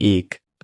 1،